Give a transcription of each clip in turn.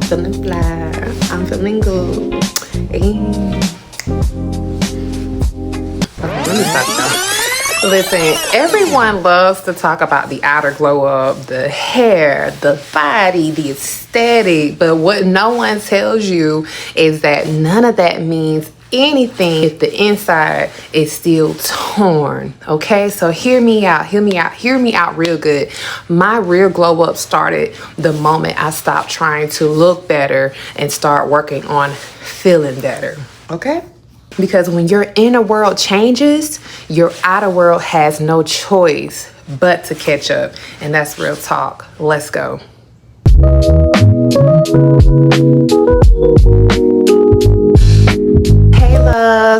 feeling fly. I'm feeling good. Let me stop though. Listen, everyone loves to talk about the outer glow up, the hair, the body, the aesthetic, but what no one tells you is that none of that means anything if the inside is still torn. Okay, so hear me out real good. My real glow up started the moment I stopped trying to look better and start working on feeling better. Okay, because when your inner world changes, your outer world has no choice but to catch up, and that's real talk. Let's go.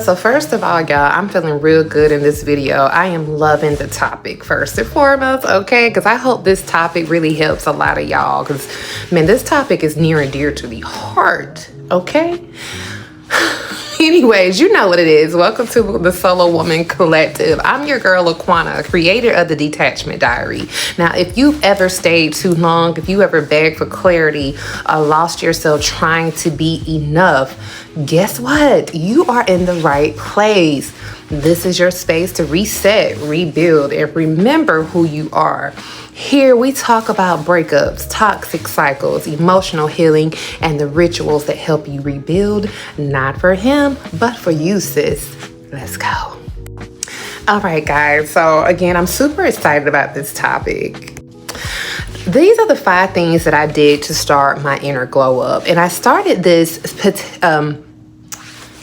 So first of all, y'all, I'm feeling real good in this video. I am loving the topic first and foremost, okay? Because I hope this topic really helps a lot of y'all, because, man, this topic is near and dear to the heart, okay? Anyways, you know what it is. Welcome to the Solo Woman Collective. I'm your girl, Laquana, creator of the Detachment Diary. Now, if you've ever stayed too long, if you ever begged for clarity, lost yourself trying to be enough, guess what? You are in the right place. This is your space to reset, rebuild, and remember who you are. Here we talk about breakups, toxic cycles, emotional healing, and the rituals that help you rebuild, not for him, but for you, sis. Let's go. All right, guys. So again, I'm super excited about this topic. These are the 5 things that I did to start my inner glow up. And I started this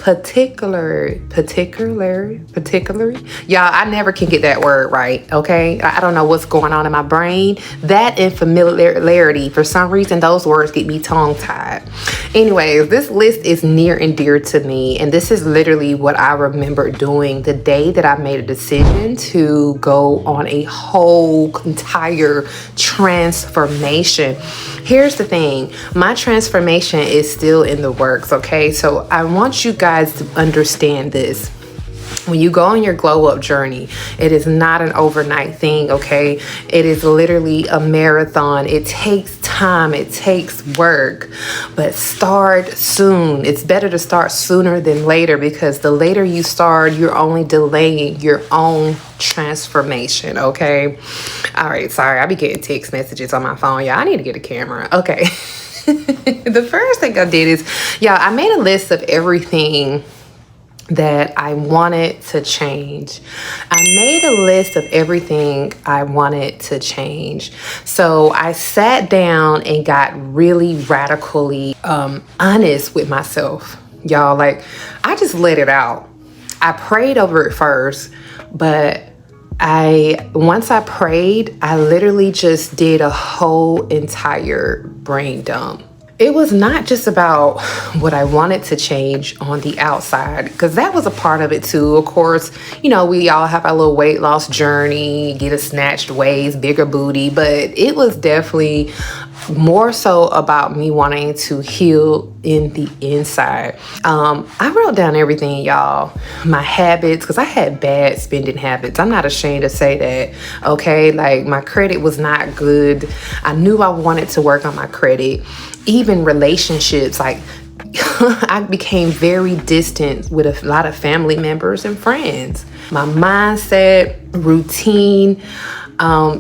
particularly, y'all, I never can get that word right, okay? I don't know what's going on in my brain. That and familiarity, for some reason, those words get me tongue-tied. Anyways, this list is near and dear to me, and this is literally what I remember doing the day that I made a decision to go on a whole entire transformation. Here's the thing, my transformation is still in the works, okay? So I want you guys to understand this. When you go on your glow up journey, it is not an overnight thing, okay? It is literally a marathon. It takes time, it takes work, but start soon. It's better to start sooner than later, because the later you start, you're only delaying your own transformation, okay? All right, sorry, I be getting text messages on my phone, y'all. I need to get a camera, okay? The first thing I did is, y'all, I made a list of everything that I wanted to change. I made a list of everything I wanted to change. So I sat down and got really radically honest with myself. Y'all, like, I just let it out. I prayed over it first, but once I prayed, I literally just did a whole entire brain dump. It was not just about what I wanted to change on the outside, because that was a part of it too. Of course, you know, we all have our little weight loss journey, get a snatched waist, bigger booty, but it was definitely more so about me wanting to heal in the inside. I wrote down everything, y'all. My habits, because I had bad spending habits. I'm not ashamed to say that, okay? Like, my credit was not good. I knew I wanted to work on my credit. Even relationships, like, I became very distant with a lot of family members and friends. My mindset, routine,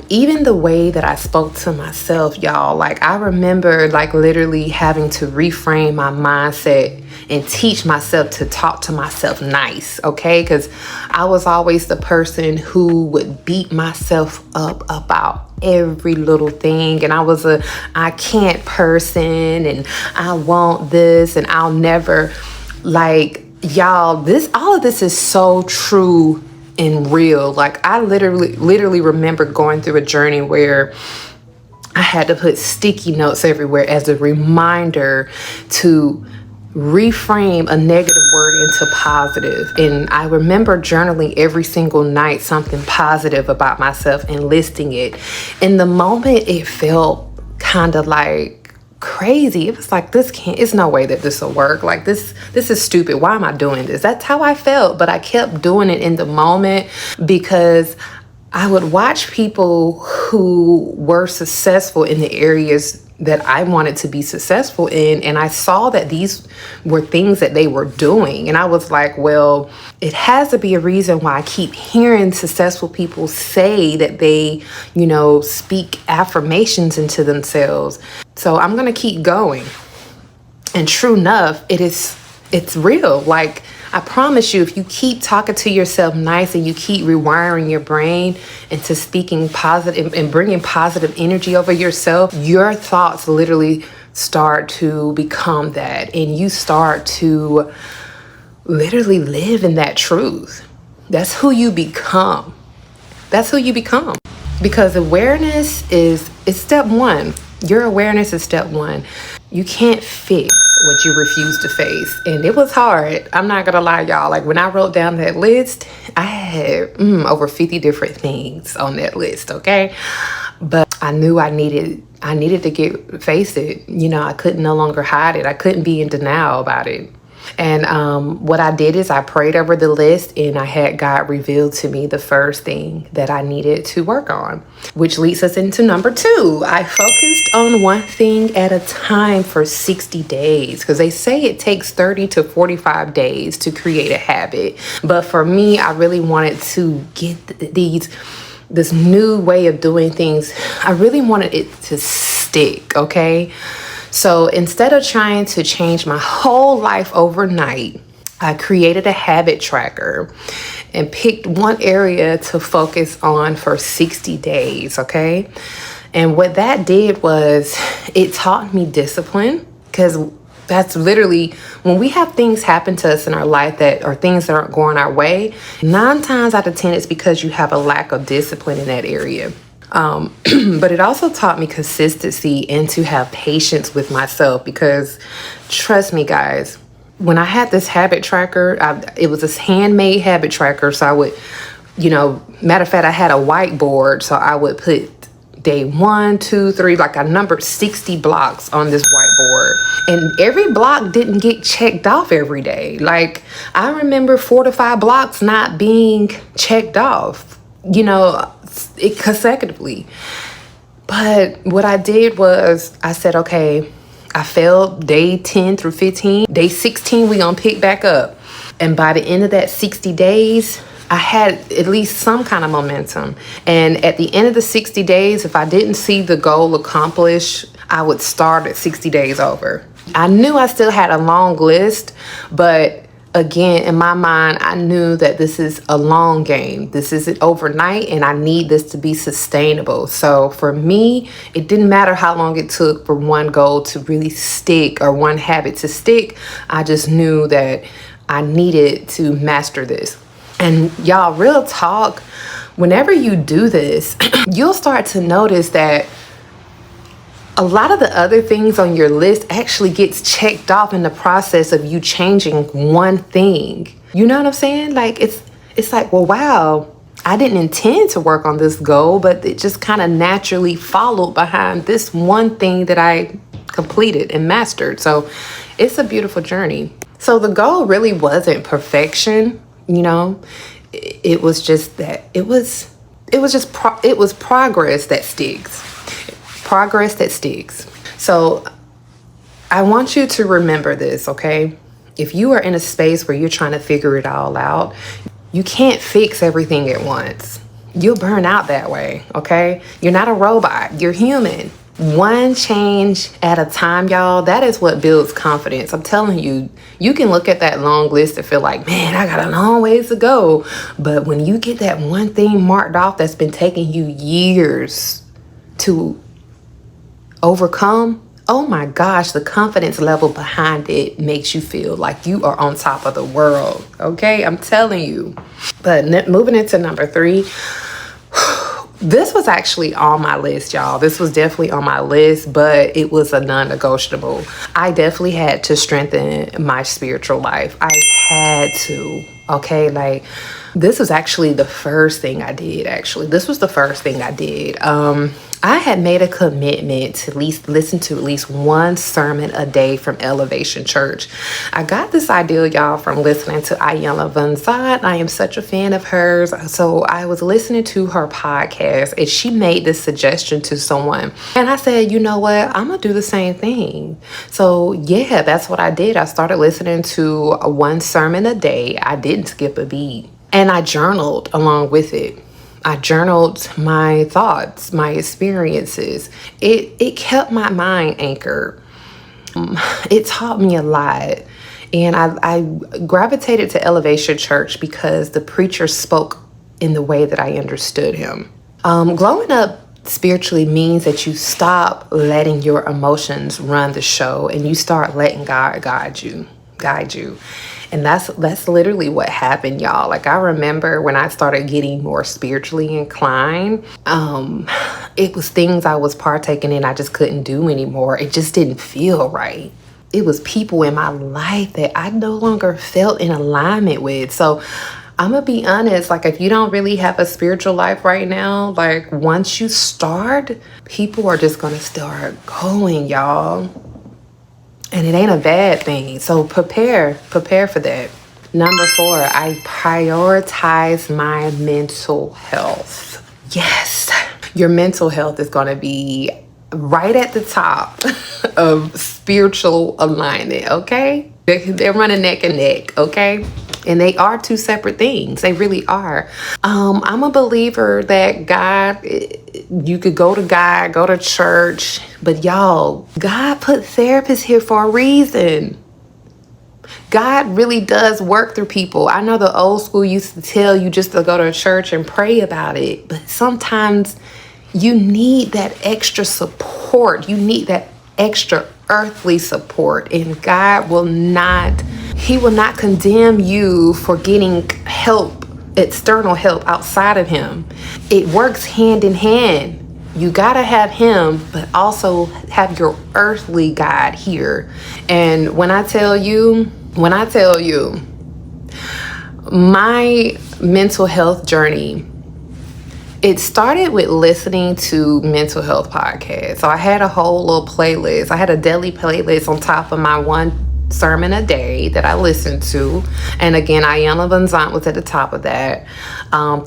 even the way that I spoke to myself, y'all, like, I remember, like, literally having to reframe my mindset and teach myself to talk to myself nice, okay? Because I was always the person who would beat myself up about every little thing, and I was a I can't person, and I want this, and I'll never, like, y'all, all of this is so true and real. Like, I literally remember going through a journey where I had to put sticky notes everywhere as a reminder to reframe a negative word into positive. And I remember journaling every single night something positive about myself and listing it. In the moment, it felt kind of like crazy. It was like, it's no way that this will work. Like, this is stupid. Why am I doing this? That's how I felt. But I kept doing it in the moment because I would watch people who were successful in the areas that I wanted to be successful in. And I saw that these were things that they were doing. And I was like, well, it has to be a reason why I keep hearing successful people say that they, speak affirmations into themselves. So I'm going to keep going. And true enough, it's real. Like, I promise you, if you keep talking to yourself nice and you keep rewiring your brain into speaking positive and bringing positive energy over yourself, your thoughts literally start to become that. And you start to literally live in that truth. That's who you become. That's who you become. Because awareness is step one. Your awareness is step one. You can't fix what you refuse to face. And it was hard. I'm not gonna lie, y'all. Like, when I wrote down that list, I had over 50 different things on that list, okay? But I knew I needed to face it. I couldn't no longer hide it. I couldn't be in denial about it. And what I did is I prayed over the list, and I had God reveal to me the first thing that I needed to work on, which leads us into number 2. I focused on one thing at a time for 60 days because they say it takes 30 to 45 days to create a habit. But for me, I really wanted to get this new way of doing things. I really wanted it to stick, okay? So instead of trying to change my whole life overnight, I created a habit tracker and picked one area to focus on for 60 days, okay? And what that did was it taught me discipline, because that's literally when we have things happen to us in our life that are things that aren't going our way, 9 times out of 10, it's because you have a lack of discipline in that area. But it also taught me consistency and to have patience with myself, because trust me, guys, when I had this habit tracker, it was this handmade habit tracker. So I would, matter of fact, I had a whiteboard. So I would put day 1, 2, 3, like I numbered 60 blocks on this whiteboard. And every block didn't get checked off every day. Like, I remember 4 to 5 blocks not being checked off, consecutively. But what I did was I said, okay, I failed day 10 through 15. Day 16, we gonna pick back up. And by the end of that 60 days, I had at least some kind of momentum. And at the end of the 60 days, if I didn't see the goal accomplished, I would start at 60 days over. I knew I still had a long list, but again, in my mind, I knew that this is a long game. This isn't overnight, and I need this to be sustainable. So for me, it didn't matter how long it took for one goal to really stick or one habit to stick. I just knew that I needed to master this. And y'all, real talk, whenever you do this, you'll start to notice that a lot of the other things on your list actually gets checked off in the process of you changing one thing. You know what I'm saying? Like, it's like, well, wow, I didn't intend to work on this goal, but it just kind of naturally followed behind this one thing that I completed and mastered. So it's a beautiful journey. So the goal really wasn't perfection, it was just that it was progress that sticks. Progress that sticks. So I want you to remember this, okay? If you are in a space where you're trying to figure it all out, you can't fix everything at once. You'll burn out that way, okay? You're not a robot, you're human. One change at a time, y'all, that is what builds confidence. I'm telling you, you can look at that long list and feel like, man, I got a long ways to go. But when you get that one thing marked off that's been taking you years to overcome, oh my gosh, the confidence level behind it makes you feel like you are on top of the world. Okay, I'm telling you. But moving into number 3, this was actually on my list, y'all. This was definitely on my list, but it was a non-negotiable. I definitely had to strengthen my spiritual life. I had to, okay? Like, This was actually the first thing I did, This was the first thing I did. I had made a commitment to at least listen to at least one sermon a day from Elevation Church. I got this idea, y'all, from listening to Iyanla Vanzant. I am such a fan of hers. So I was listening to her podcast and she made this suggestion to someone. And I said, you know what? I'm going to do the same thing. So yeah, that's what I did. I started listening to one sermon a day. I didn't skip a beat. And I journaled along with it. I journaled my thoughts, my experiences. It kept my mind anchored. It taught me a lot. And I gravitated to Elevation Church because the preacher spoke in the way that I understood him. Growing up spiritually means that you stop letting your emotions run the show and you start letting God guide you. And that's literally what happened, y'all. Like, I remember when I started getting more spiritually inclined, it was things I was partaking in I just couldn't do anymore. It just didn't feel right. It was people in my life that I no longer felt in alignment with. So I'm gonna be honest, like, if you don't really have a spiritual life right now, like, once you start, people are just gonna start going, y'all. And it ain't a bad thing. So prepare for that. Number 4, I prioritize my mental health. Yes, your mental health is going to be right at the top of spiritual alignment, okay? They're running neck and neck, okay? And they are two separate things. They really are. I'm a believer that God, you could go to God, go to church, but y'all, God put therapists here for a reason. God really does work through people. I know the old school used to tell you just to go to church and pray about it, but sometimes you need that extra support. You need that extra earthly support, and God will not, he will not condemn you for getting help, external help outside of him. It works hand in hand. You gotta have him, but also have your earthly God here. And when I tell you, my mental health journey, it started with listening to mental health podcasts. So I had a whole little playlist. I had a daily playlist on top of my one sermon a day that I listened to. And again, Iyanla Vanzant was at the top of that.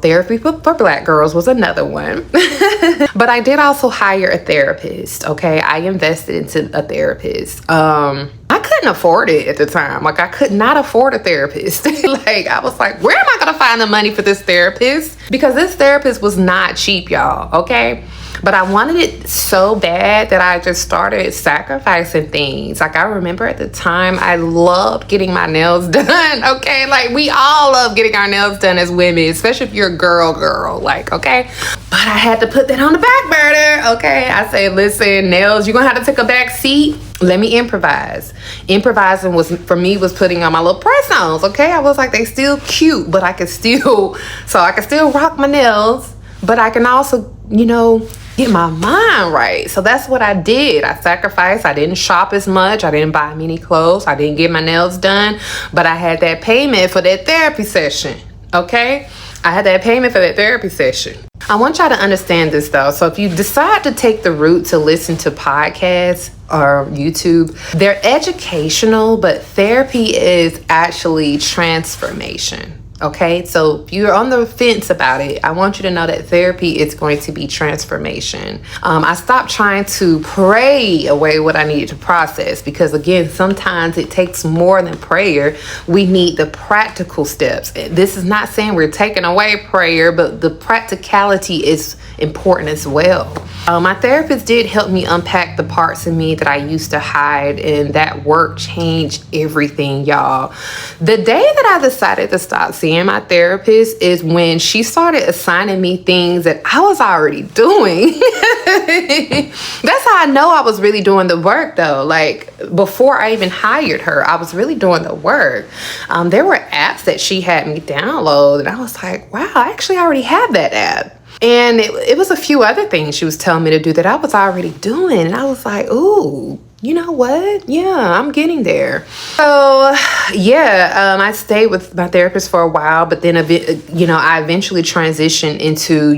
Therapy for Black girls was another one. But I did also hire a therapist, okay? I invested into a therapist. I couldn't afford it at the time. Like, I could not afford a therapist. Like, I was like, where am I gonna find the money for this therapist? Because this therapist was not cheap, y'all, okay? But I wanted it so bad that I just started sacrificing things. Like, I remember at the time, I loved getting my nails done, okay? Like, we all love getting our nails done as women, especially if you're a girl, like, okay? But I had to put that on the back burner, okay? I said, listen, nails, you're gonna have to take a back seat. Let me improvise. Improvising was, for me, was putting on my little press-ons, okay? I was like, they still cute, but I can still rock my nails, but I can also, you know, get my mind right. So that's what I did. I sacrificed. I didn't shop as much. I didn't buy many clothes. I didn't get my nails done, but I had that payment for that therapy session, okay? I had that payment for that therapy session. I want y'all to understand this though. So if you decide to take the route to listen to podcasts or YouTube, they're educational, but therapy is actually transformation. Okay, so if you're on the fence about it, I want you to know that therapy is going to be transformation. I stopped trying to pray away what I needed to process, because again, sometimes it takes more than prayer. We need the practical steps. This is not saying we're taking away prayer, but the practicality is important as well. My therapist did help me unpack the parts of me that I used to hide, and that work changed everything, y'all. The day that I decided to stop seeing my therapist is when she started assigning me things that I was already doing. That's how I know I was really doing the work though. Like, before I even hired her, I was really doing the work. There were apps that she had me download, and I was like, wow, I actually already have that app. And it was a few other things she was telling me to do that I was already doing. And I was like, ooh, you know what? Yeah, I'm getting there. So yeah, I stayed with my therapist for a while, but then I eventually transitioned into,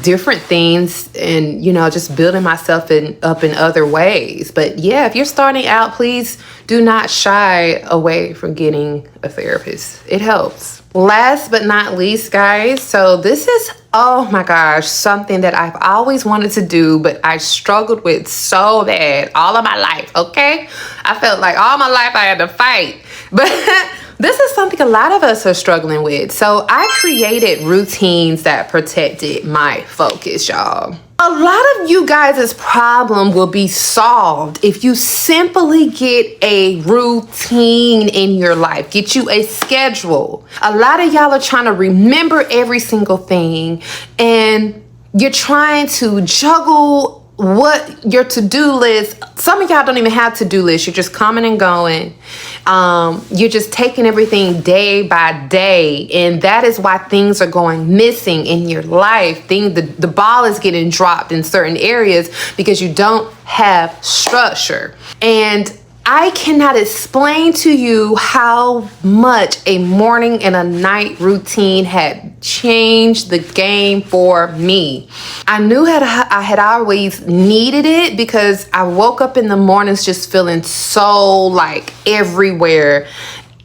different things and, just building myself up in other ways. But yeah, if you're starting out, please do not shy away from getting a therapist. It helps. Last but not least, guys, so this is, oh my gosh, something that I've always wanted to do, but I struggled with so bad all of my life, okay? I felt like all my life I had to fight. But this is something a lot of us are struggling with. So I created routines that protected my focus, y'all. A lot of you guys' problem will be solved if you simply get a routine in your life. Get you a schedule. A lot of y'all are trying to remember every single thing, and you're trying to juggle what your to-do list. Some of y'all don't even have to-do lists. You're just coming and going. You're just taking everything day by day, and that is why things are going missing in your life. The ball is getting dropped in certain areas because you don't have structure. And I cannot explain to you how much a morning and a night routine had changed the game for me. I knew I had always needed it because I woke up in the mornings just feeling so like everywhere.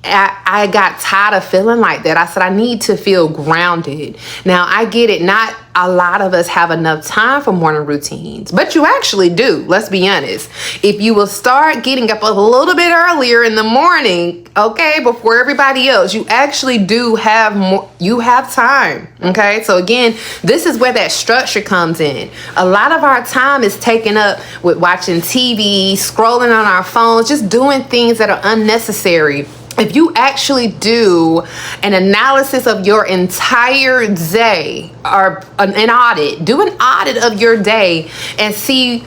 I got tired of feeling like that. I said, I need to feel grounded. Now, I get it. Not a lot of us have enough time for morning routines, but you actually do. Let's be honest. If you will start getting up a little bit earlier in the morning, okay, before everybody else, you actually do have more, you have time. Okay. So again, this is where that structure comes in. A lot of our time is taken up with watching TV, scrolling on our phones, just doing things that are unnecessary. If you actually do an analysis of your entire day, or an audit, do an audit of your day and see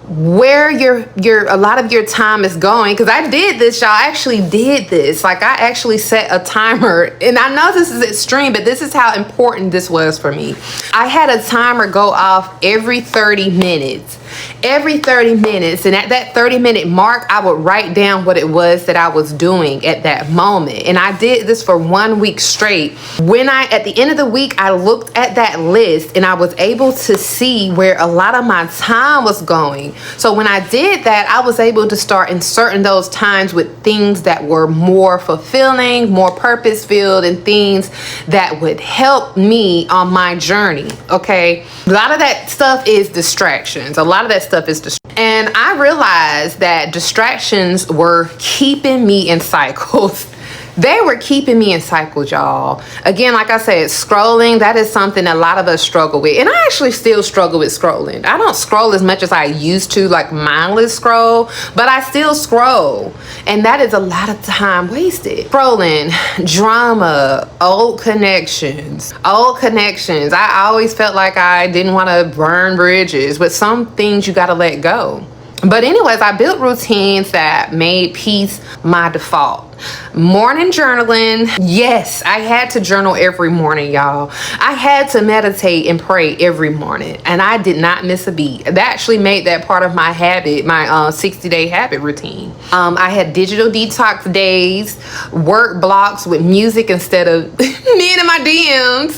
where a lot of your time is going. Because I did this, y'all. I actually did this. Like, I actually set a timer, and I know this is extreme, but this is how important this was for me. I had a timer go off every 30 minutes. Every 30 minutes. And at that 30-minute mark, I would write down what it was that I was doing at that moment. And I did this for 1 week straight. At the end of the week, I looked at that list and I was able to see where a lot of my time was going. So when I did that, I was able to start inserting those times with things that were more fulfilling, more purpose-filled, and things that would help me on my journey. Okay. A lot of that stuff is distractions. A lot of that stuff is distractions. And I realized that distractions were keeping me in cycles. They were keeping me in cycles, y'all. Again, like I said, scrolling, that is something a lot of us struggle with. And I actually still struggle with scrolling. I don't scroll as much as I used to, like mindless scroll, but I still scroll. And that is a lot of time wasted. Scrolling, drama, old connections. I always felt like I didn't want to burn bridges, but some things you got to let go. But anyways, I built routines that made peace my default. Morning journaling. Yes, I had to journal every morning, y'all. I had to meditate and pray every morning, and I did not miss a beat. That actually made that part of my habit, my 60-day habit routine. I had digital detox days, work blocks with music instead of me and my DMs.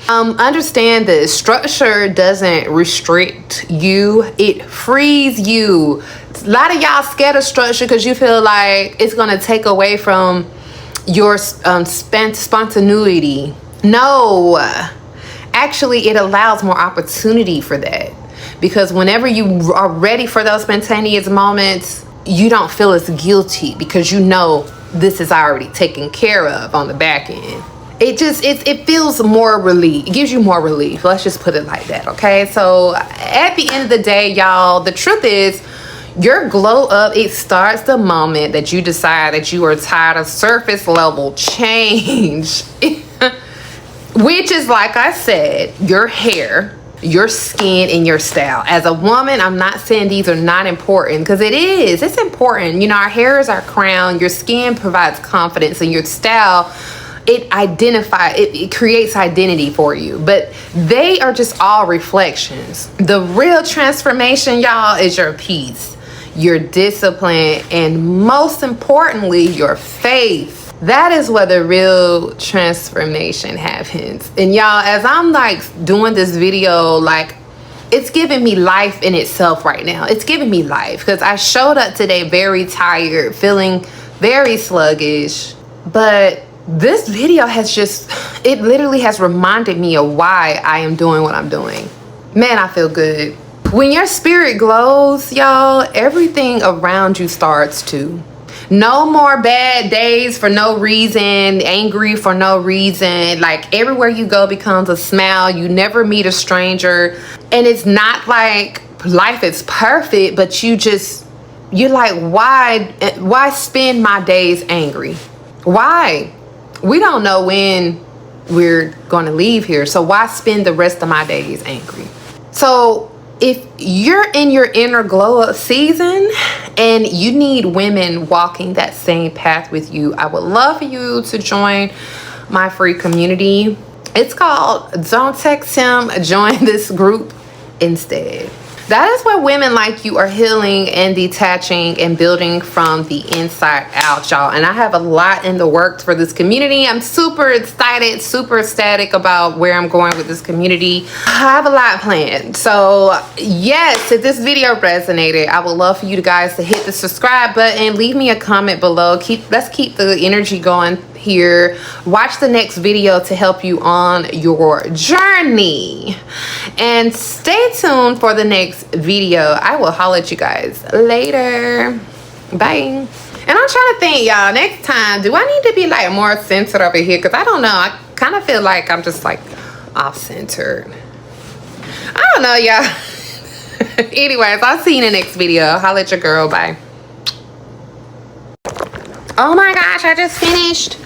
Understand this. Structure doesn't restrict you, it frees you. A lot of y'all scared of structure because you feel like it's going to take away from your spontaneity. No, actually, it allows more opportunity for that, because whenever you are ready for those spontaneous moments, you don't feel as guilty because you know this is already taken care of on the back end. It feels more relief. It gives you more relief. Let's just put it like that. Okay. So at the end of the day, y'all, the truth is your glow up, it starts the moment that you decide that you are tired of surface level change, which is, like I said, your hair, your skin, and your style. As a woman, I'm not saying these are not important, because it's important. Our hair is our crown. Your skin provides confidence, and your style it creates identity for you, but they are just all reflections. The real transformation, y'all, is your peace, your discipline, and most importantly, your faith. That is where the real transformation happens. And y'all, as I'm like doing this video, like, it's giving me life in itself right now. It's giving me life because I showed up today very tired, feeling very sluggish. But this video has it literally has reminded me of why I am doing what I'm doing. Man, I feel good. When your spirit glows, y'all, everything around you starts to. No more bad days for no reason, angry for no reason. Like, everywhere you go becomes a smile. You never meet a stranger. And it's not like life is perfect, but you're like, why spend my days angry? Why? We don't know when we're going to leave here. So why spend the rest of my days angry? So if you're in your inner glow up season and you need women walking that same path with you, I would love for you to join my free community. It's called Don't Text Him, Join This Group Instead. That is where women like you are healing and detaching and building from the inside out, y'all. And I have a lot in the works for this community. I'm super excited, super ecstatic about where I'm going with this community. I have a lot planned. So yes, if this video resonated, I would love for you guys to hit the subscribe button, leave me a comment below. Let's keep the energy going here. Watch the next video to help you on your journey, and stay tuned for the next video. I will holler at you guys later. Bye. And I'm trying to think, y'all, next time, do I need to be like more centered over here? Because I don't know, I kind of feel like I'm just like off-centered. I don't know, y'all. Anyways, I'll see you in the next video. Holla at your girl. Bye. Oh my gosh, I just finished.